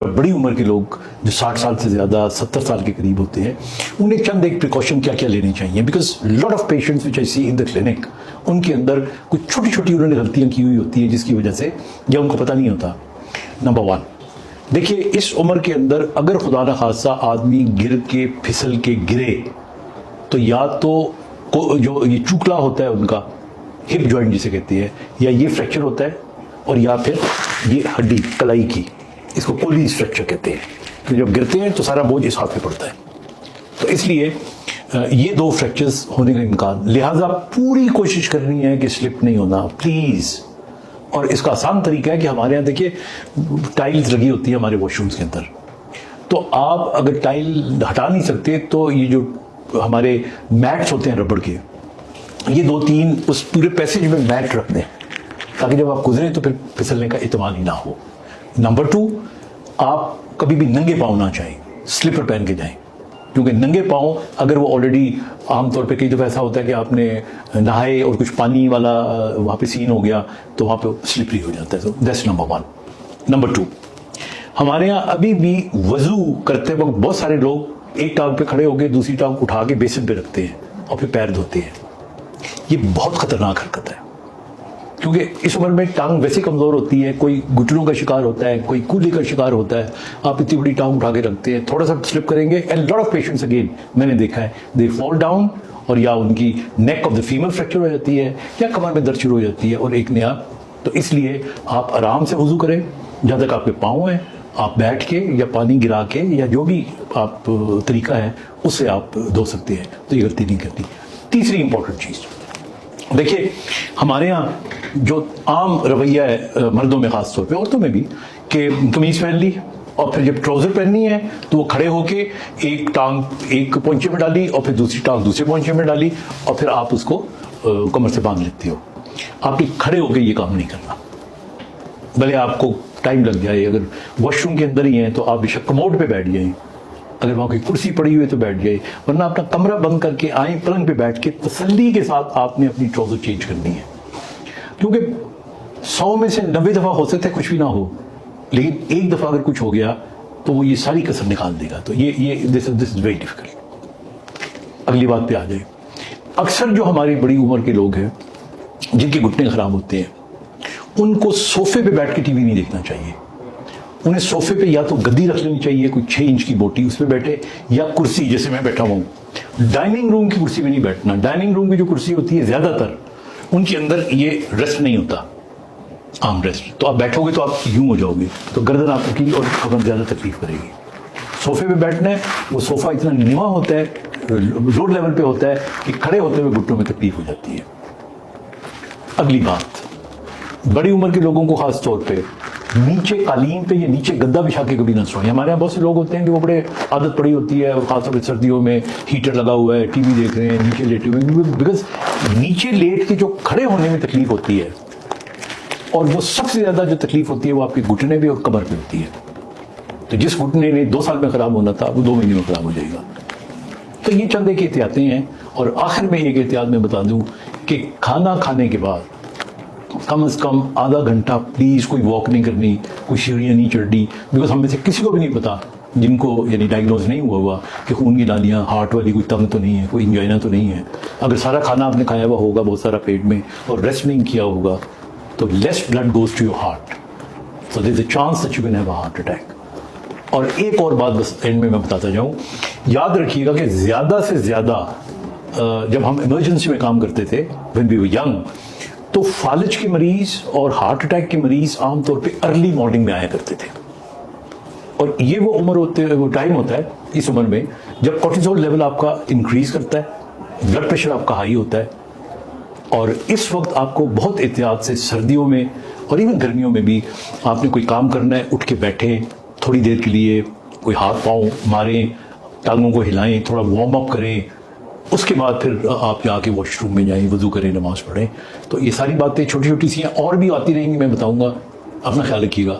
बड़ी उम्र के लोग जो 60 साल से ज़्यादा 70 साल के करीब होते हैं, उन्हें चंद एक प्रिकॉशन क्या क्या लेने चाहिए, because lot of patients which I see in the clinic, उनके अंदर कुछ छोटी छोटी उन्होंने गलतियां की हुई होती हैं जिसकी वजह से या उनको पता नहीं होता। नंबर वन, देखिए इस उम्र के अंदर अगर खुदा न खासा आदमी गिर के फिसल के गिरे तो या तो जो ये चूकला होता है उनका हिप जॉइंट जिसे कहते हैं, या ये फ्रैक्चर होता है, और या फिर ये हड्डी कलाई की, इसको कोलीज फ्रैक्चर कहते हैं। तो जब गिरते हैं तो सारा बोझ इस हाथ पे पड़ता है, तो इसलिए ये दो फ्रैक्चर्स होने का इम्कान, लिहाजा पूरी कोशिश करनी है कि स्लिप नहीं होना प्लीज़। और इसका आसान तरीका है कि हमारे यहाँ देखिए टाइल्स लगी होती है हमारे वॉशरूम्स के अंदर, तो आप अगर टाइल हटा नहीं सकते तो ये जो हमारे मैट्स होते हैं रबड़ के, ये 2-3 उस पूरे पैसेज में मैट रख दें ताकि जब आप गुजरें तो फिर फिसलने का एहतमाल ही ना हो। नंबर 2, आप कभी भी नंगे पाँव ना जाएं, स्लीपर पहन के जाएं, क्योंकि नंगे पाँव अगर वो ऑलरेडी आमतौर पे कई दफ़ा ऐसा होता है कि आपने नहाए और कुछ पानी वाला वहाँ पे सीन हो गया तो वहाँ पे स्लिपरी हो जाता है। तो दैट्स नंबर 1। नंबर 2, हमारे यहाँ अभी भी वज़ू करते वक्त बहुत सारे लोग एक टांग पे खड़े होकर दूसरी टांग उठा के बेसिन पे रखते हैं और फिर पैर धोते हैं। ये बहुत ख़तरनाक हरकत है, क्योंकि इस उम्र में टांग वैसे कमज़ोर होती है, कोई घुटनों का शिकार होता है, कोई कूली का शिकार होता है, आप इतनी बड़ी टांग उठा के रखते हैं, थोड़ा सा स्लिप करेंगे and lot of patients again मैंने देखा है दे फॉल डाउन, और या उनकी neck of the femur fracture हो जाती है या कमर में दर्द शुरू हो जाती है और एक नया। तो इसलिए आप आराम से वज़ू करें, जहाँ तक आपके पाँव हैं आप बैठ के या पानी गिरा के या जो भी आप तरीका है उससे आप धो सकते हैं, तो ये गलती नहीं करती। तीसरी इंपॉर्टेंट चीज़, देखिए हमारे यहाँ जो आम रवैया है मर्दों में ख़ास तौर पे, औरतों में भी, कि कमीज़ पहन ली और फिर जब ट्राउज़र पहननी है तो वो खड़े होके एक टांग एक पोंचे में डाली और फिर दूसरी टांग दूसरे पोंचे में डाली और फिर आप उसको कमर से बांध लेते हो। आपने खड़े होके ये काम नहीं करना, भले आपको टाइम लग जाए। अगर वॉशरूम के अंदर ही हैं तो आप बेशक कमोड पे बैठ जाएं, अगर वहाँ कोई कुर्सी पड़ी हुई है तो बैठ जाए, वरना अपना कमरा बंद करके आए पलंग पे बैठ के तसल्ली के साथ आपने अपनी ट्राउज़र चेंज करनी है, क्योंकि 100 में से 90 दफ़ा हो सकता है कुछ भी ना हो, लेकिन एक दफ़ा अगर कुछ हो गया तो वो ये सारी कसर निकाल देगा। तो ये दिस इज वेरी डिफिकल्ट। अगली बात पे आ जाए, अक्सर जो हमारी बड़ी उम्र के लोग हैं जिनके घुटने ख़राब होते हैं, उनको सोफे पे बैठ के टीवी नहीं देखना चाहिए। उन्हें सोफे पे या तो गद्दी रख लेनी चाहिए, कोई 6 इंच की बोटी उस पर बैठे, या कुर्सी जैसे मैं बैठा हुआ हूँ। डाइनिंग रूम की कुर्सी में नहीं बैठना। डाइनिंग रूम की जो कुर्सी होती है ज़्यादातर उनके अंदर ये रेस्ट नहीं होता, आर्म रेस्ट, तो आप बैठोगे तो आप यूं हो जाओगे, तो गर्दन आपकी और कमर ज़्यादा तकलीफ करेगी। सोफे पे बैठना है, वो सोफ़ा इतना नीवा होता है, रोड लेवल पे होता है कि खड़े होते हुए घुटनों में तकलीफ हो जाती है। अगली बात, बड़ी उम्र के लोगों को खास तौर पे नीचे कालीन पे या नीचे गद्दा बिछा के कभी ना सोएं। हमारे यहाँ बहुत से लोग होते हैं कि वो बड़े आदत पड़ी होती है, और खासतौर पर सर्दियों में हीटर लगा हुआ है, टीवी देख रहे हैं, नीचे लेटे हुए, बिकॉज नीचे लेट के जो खड़े होने में तकलीफ होती है, और वो सबसे ज़्यादा जो तकलीफ होती है वो आपके घुटने पे और कमर पे होती है। तो जिस घुटने ने 2 साल में ख़राब होना था वो 2 महीने में ख़राब हो जाएगा। तो ये चंद एक एहतियातें हैं। और आखिर में एक एहतियात मैं बता दूं कि खाना खाने के बाद कम से कम आधा घंटा प्लीज़ कोई वॉक नहीं करनी, कोई सीढ़ियाँ नहीं चढ़नी, बिकॉज हम में से किसी को भी नहीं पता, जिनको यानी डायग्नोज नहीं हुआ कि खून की नालियाँ, हार्ट वाली कोई तंग तो नहीं है, कोई इंजाइना तो नहीं है। अगर सारा खाना आपने खाया हुआ होगा बहुत सारा पेट में और रेस्ट नहीं किया होगा तो less blood goes to your heart, so there is a chance that you can have a heart attack. और एक और बात बस एंड में मैं बताता जाऊँ, याद रखिएगा कि ज़्यादा से ज़्यादा जब हम इमरजेंसी में काम करते थे व्हेन वी वर यंग, तो फालिज के मरीज़ और हार्ट अटैक के मरीज़ आमतौर पे अर्ली मॉर्निंग में आया करते थे। और ये वो उम्र वो टाइम होता है इस उम्र में जब कोर्टिसोल लेवल आपका इंक्रीज करता है, ब्लड प्रेशर आपका हाई होता है, और इस वक्त आपको बहुत एहतियात से सर्दियों में और इवन गर्मियों में भी आपने कोई काम करना है, उठ के बैठे थोड़ी देर के लिए, कोई हाथ पाँव मारें, टांगों को हिलाएं, थोड़ा वार्म अप करें, उसके बाद फिर आप जाके वॉशरूम में जाएं, वज़ू करें, नमाज़ पढ़ें। तो ये सारी बातें छोटी छोटी सी हैं, और भी आती रहेंगी, मैं बताऊंगा। अपना ख्याल रखिएगा।